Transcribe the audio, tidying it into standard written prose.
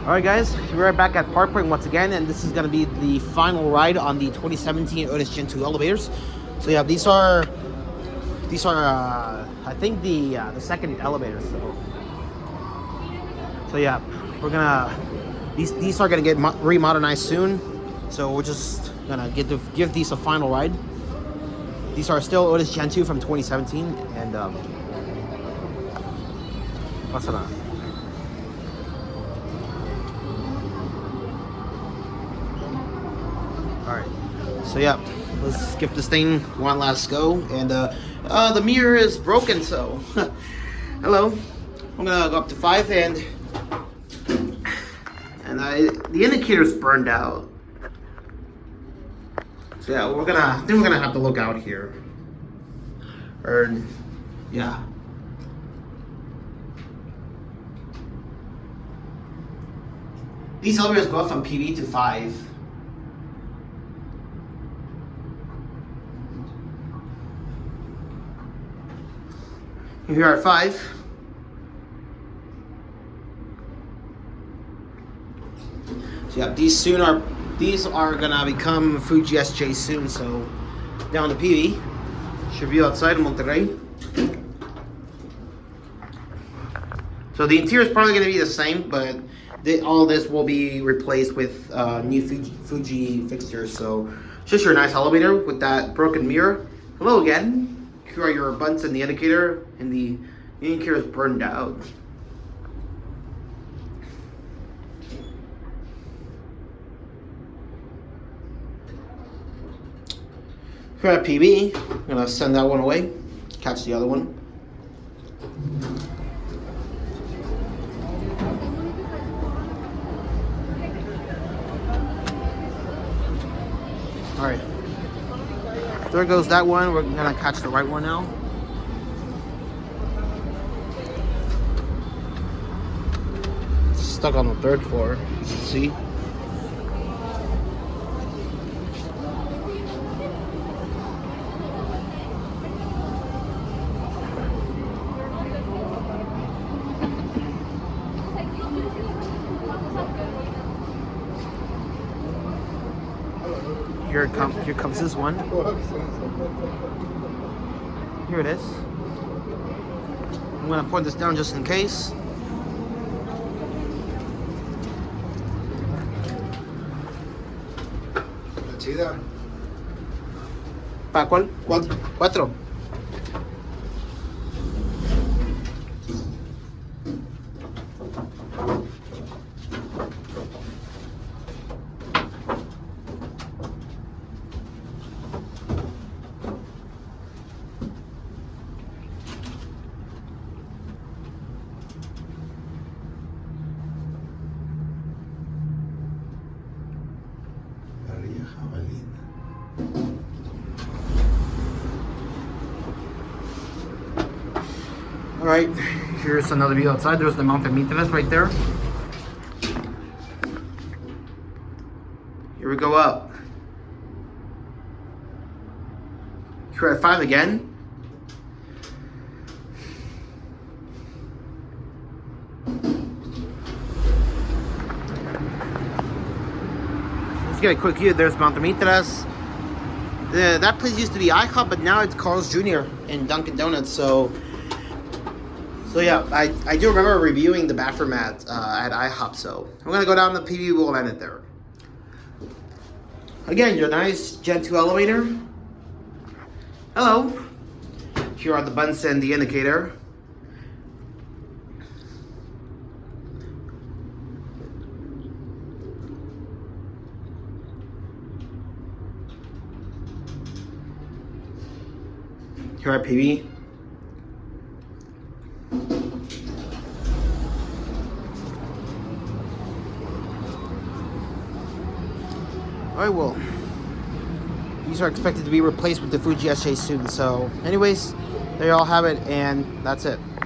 Alright guys, we're back at Park Point once again, and this is going to be the final ride on the 2017 Otis Gen2 elevators. So yeah, these are I think the second elevator. So yeah, we're gonna these are gonna get remodernized soon. So we're just gonna give these a final ride. These are still Otis Gen2 from 2017, and what's that? Alright, so yeah, let's give this thing one last go. And the mirror is broken, so hello. I'm gonna go up to 5, and the indicator's burned out. So yeah, I think we're gonna have to look out here. Or yeah. These elevators go up from PV to 5. Here we are at 5. So yeah, these are gonna become Fuji SJ soon. So down to PV. Should be outside Monterrey. So the interior is probably gonna be the same, but all this will be replaced with new Fuji fixtures. So it's just your nice elevator with that broken mirror. Hello again. Here are your buttons and the indicator, and the indicator is burned out. Here at PB, I'm gonna send that one away, catch the other one. All right. There goes that one. We're gonna catch the right one now. It's stuck on the 3rd floor, you can see. Here comes this one. Here it is. I'm gonna put this down just in case. Chida. ¿Para cuál? 4. Alright, here's another view outside. There's the Monterrey right there. Here we go up. Here at 5 again. Let's get a quick view. There's Monterrey. That place used to be IHOP, but now it's Carl's Jr. and Dunkin' Donuts. So yeah, I do remember reviewing the bathroom at IHOP. So I'm gonna go down the PV. We'll end it there. Again, your nice Gen 2 elevator. Hello. Here are the buttons and the indicator. Here at PV. Alright, well, these are expected to be replaced with the Fuji SJ soon. So anyways, there you all have it, and that's it.